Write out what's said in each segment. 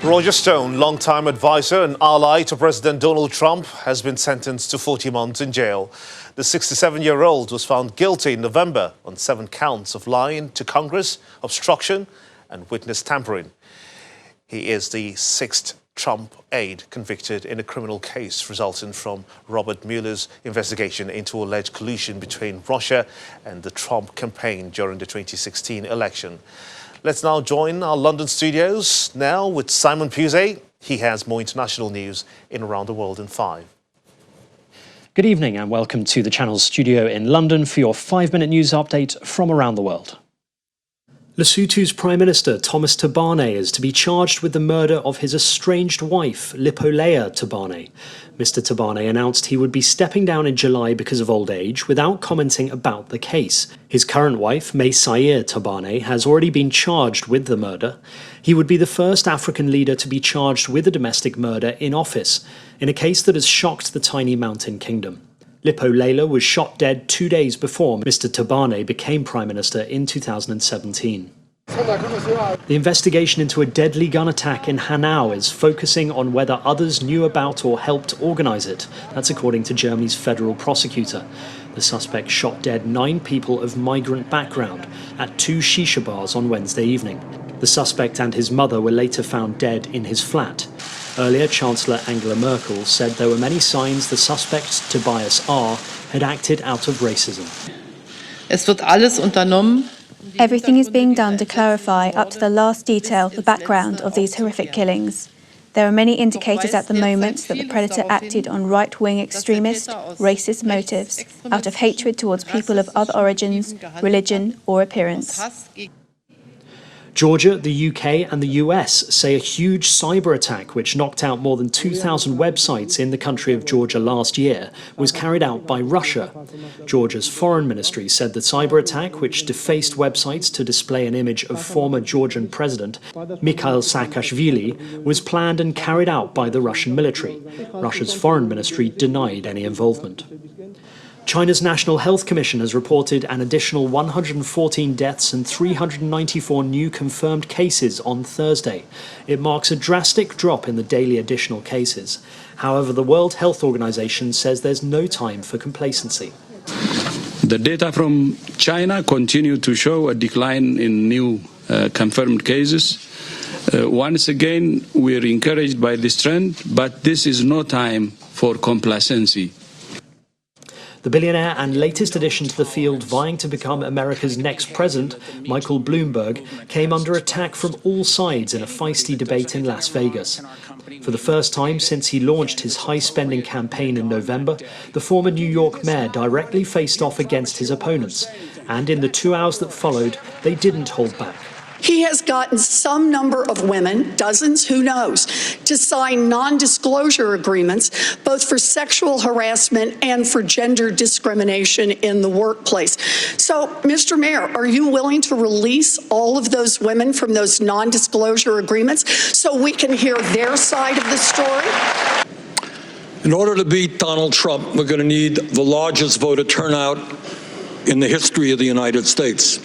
Roger Stone, longtime advisor and ally to President Donald Trump, has been sentenced to 40 months in jail. The 67-year-old was found guilty in November on 7 counts of lying to Congress, obstruction and witness tampering. He is the 6th Trump aide convicted in a criminal case resulting from Robert Mueller's investigation into alleged collusion between Russia and the Trump campaign during the 2016 election. Let's now join our London studios now with Simon Pusey. He has more international news in Around the World in 5. Good evening and welcome to the Channel's studio in London for your 5-minute news update from around the world. Lesotho's Prime Minister Thomas Tabane is to be charged with the murder of his estranged wife, Lipolea Tabane. Mr Tabane announced he would be stepping down in July because of old age without commenting about the case. His current wife, Mesair Tabane, has already been charged with the murder. He would be the first African leader to be charged with a domestic murder in office, in a case that has shocked the tiny mountain kingdom. Lipolea was shot dead 2 days before Mr Tabane became Prime Minister in 2017. The investigation into a deadly gun attack in Hanau is focusing on whether others knew about or helped organise it. That's according to Germany's federal prosecutor. The suspect shot dead 9 people of migrant background at 2 shisha bars on Wednesday evening. The suspect and his mother were later found dead in his flat. Earlier, Chancellor Angela Merkel said there were many signs the suspect, Tobias R., had acted out of racism. Everything is being done to clarify up to the last detail the background of these horrific killings. There are many indicators at the moment that the predator acted on right-wing extremist, racist motives out of hatred towards people of other origins, religion or appearance. Georgia, the UK and the US say a huge cyber attack which knocked out more than 2,000 websites in the country of Georgia last year was carried out by Russia. Georgia's foreign ministry said the cyber attack, which defaced websites to display an image of former Georgian president Mikhail Saakashvili, was planned and carried out by the Russian military. Russia's foreign ministry denied any involvement. China's National Health Commission has reported an additional 114 deaths and 394 new confirmed cases on Thursday. It marks a drastic drop in the daily additional cases. However, the World Health Organization says there's no time for complacency. The data from China continue to show a decline in new confirmed cases. Once again, we're encouraged by this trend, but this is no time for complacency. The billionaire and latest addition to the field vying to become America's next president, Michael Bloomberg, came under attack from all sides in a feisty debate in Las Vegas. For the first time since he launched his high-spending campaign in November, the former New York mayor directly faced off against his opponents, and in the 2 hours that followed, they didn't hold back. He has gotten some number of women, dozens, who knows, to sign non-disclosure agreements, both for sexual harassment and for gender discrimination in the workplace. So, Mr. Mayor, are you willing to release all of those women from those non-disclosure agreements so we can hear their side of the story? In order to beat Donald Trump, we're going to need the largest voter turnout in the history of the United States.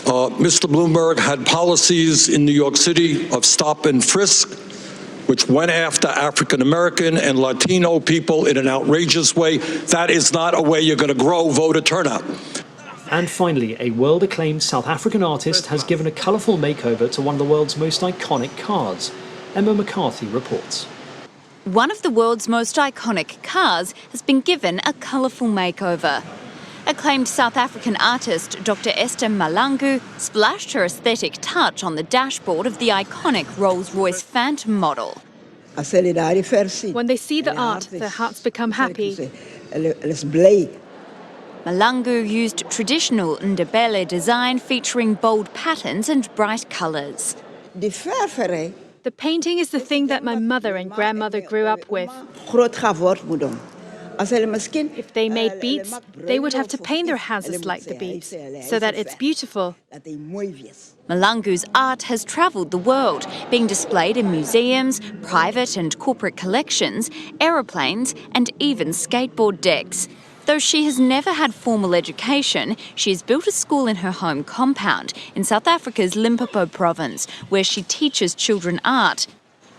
Mr. Bloomberg had policies in New York City of stop and frisk, which went after African American and Latino people in an outrageous way. That is not a way you're going to grow voter turnout. And finally, a world-acclaimed South African artist has given a colourful makeover to one of the world's most iconic cars. Emma McCarthy reports. One of the world's most iconic cars has been given a colourful makeover. Acclaimed South African artist Dr. Esther Malangu splashed her aesthetic touch on the dashboard of the iconic Rolls-Royce Phantom model. When they see the art, their hearts become happy. Malangu used traditional Ndebele design featuring bold patterns and bright colours. The painting is the thing that my mother and grandmother grew up with. If they made beads, they would have to paint their houses like the beads, so that it's beautiful. Malangu's art has travelled the world, being displayed in museums, private and corporate collections, aeroplanes and even skateboard decks. Though she has never had formal education, she has built a school in her home compound in South Africa's Limpopo province, where she teaches children art.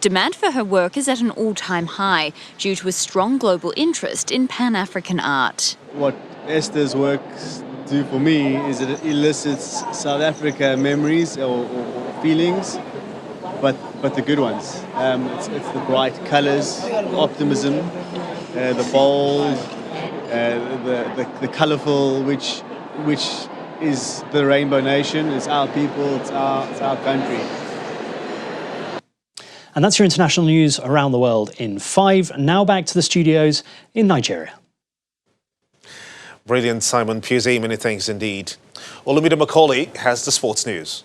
Demand for her work is at an all-time high due to a strong global interest in Pan-African art. What Esther's works do for me is it elicits South Africa memories or feelings, but the good ones. It's the bright colours, optimism, the bold, the colourful, which is the Rainbow Nation. It's our people. It's our country. And that's your international news around the world in 5. Now back to the studios in Nigeria. Brilliant, Simon Pusey. Many thanks indeed. Olumide Macaulay has the sports news.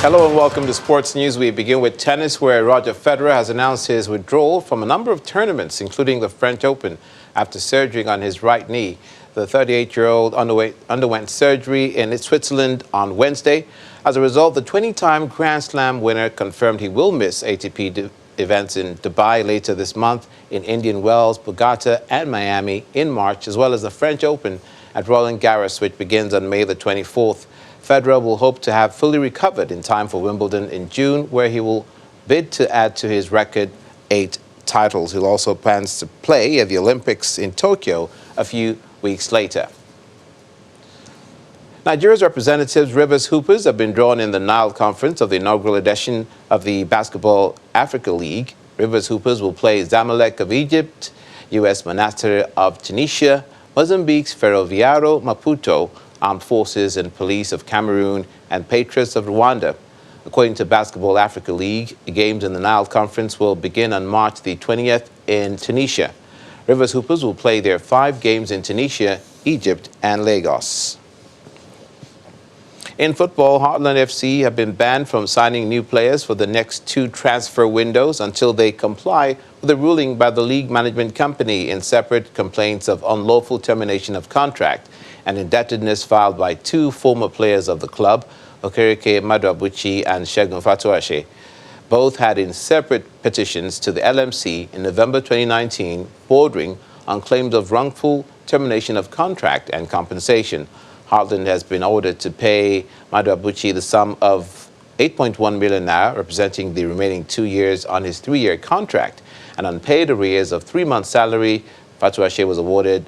Hello and welcome to Sports News. We begin with tennis, where Roger Federer has announced his withdrawal from a number of tournaments, including the French Open, after surgery on his right knee. The 38-year-old underwent surgery in Switzerland on Wednesday. As a result, the 20-time Grand Slam winner confirmed he will miss ATP events in Dubai later this month, in Indian Wells, Bogota, and Miami in March, as well as the French Open at Roland Garros, which begins on May the 24th. Federer will hope to have fully recovered in time for Wimbledon in June, where he will bid to add to his record 8 titles. He also plans to play at the Olympics in Tokyo a few weeks later. Nigeria's representatives, Rivers Hoopers, have been drawn in the Nile Conference of the inaugural edition of the Basketball Africa League. Rivers Hoopers will play Zamalek of Egypt, US Monastir of Tunisia, Mozambique's Ferroviario Maputo, Armed Forces and Police of Cameroon, and Patriots of Rwanda. According to Basketball Africa League, the games in the Nile Conference will begin on March the 20th in Tunisia. Rivers Hoopers will play their 5 games in Tunisia, Egypt, and Lagos. In football, Heartland FC have been banned from signing new players for the next 2 transfer windows until they comply with a ruling by the league management company in separate complaints of unlawful termination of contract and indebtedness filed by 2 former players of the club, Okereke Maduabuchi and Segun Fatuashe. Both had in separate petitions to the LMC in November 2019, bordering on claims of wrongful termination of contract and compensation. Heartland has been ordered to pay Maduabuchi the sum of 8.1 million naira, representing the remaining 2 years on his 3-year contract. And unpaid arrears of 3 months' salary, Fatuashe was awarded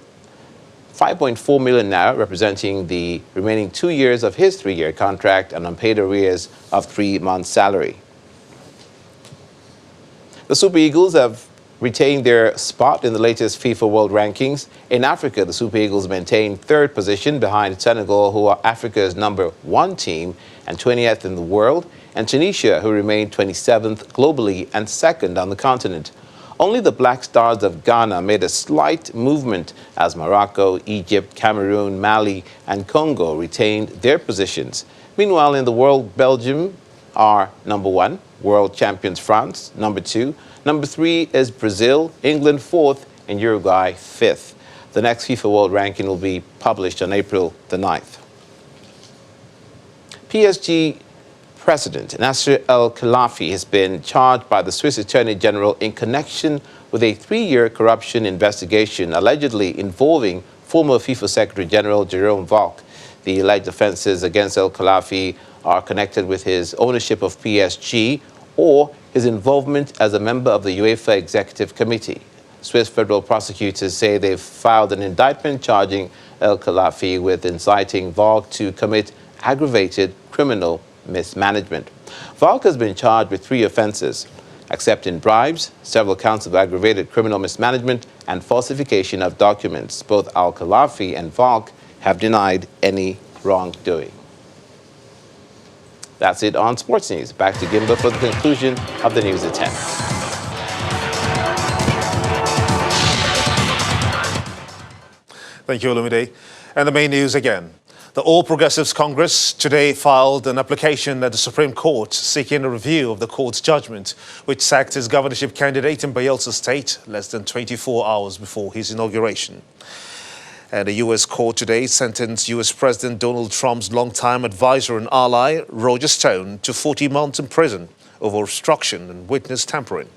5.4 million naira, representing the remaining 2 years of his 3-year contract, and unpaid arrears of 3 months' salary. The Super Eagles have retained their spot in the latest FIFA World Rankings. In Africa, the Super Eagles maintain 3rd position behind Senegal, who are Africa's #1 team and 20th in the world, and Tunisia, who remain 27th globally and 2nd on the continent. Only the Black Stars of Ghana made a slight movement as Morocco, Egypt, Cameroon, Mali, and Congo retained their positions. Meanwhile, in the world, Belgium are #1, world champions France, #2, #3 is Brazil, England 4th, and Uruguay 5th. The next FIFA World Ranking will be published on April the 9th. PSG President Nasser El-Khelaifi has been charged by the Swiss Attorney General in connection with a 3-year corruption investigation allegedly involving former FIFA Secretary General Jerome Valcke. The alleged offenses against El-Khelaifi are connected with his ownership of PSG or his involvement as a member of the UEFA Executive Committee. Swiss federal prosecutors say they've filed an indictment charging El-Khelaifi with inciting Valcke to commit aggravated criminal mismanagement. Valcke has been charged with 3 offenses: accepting bribes, several counts of aggravated criminal mismanagement, and falsification of documents. Both El-Khelaifi and Valcke have denied any wrongdoing. That's it on Sports News. Back to Gimba for the conclusion of the news at 10. Thank you, Olumide. And the main news again. The All Progressives Congress today filed an application at the Supreme Court seeking a review of the court's judgment, which sacked his governorship candidate in Bayelsa State less than 24 hours before his inauguration. And a U.S. court today sentenced U.S. President Donald Trump's longtime advisor and ally, Roger Stone, to 40 months in prison over obstruction and witness tampering.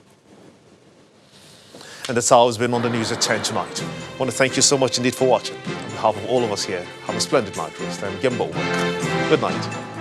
And that's how it's been on the news at 10 tonight. I want to thank you so much indeed for watching. behalf of all of us here, have a splendid night rest and Gimbo. Good night.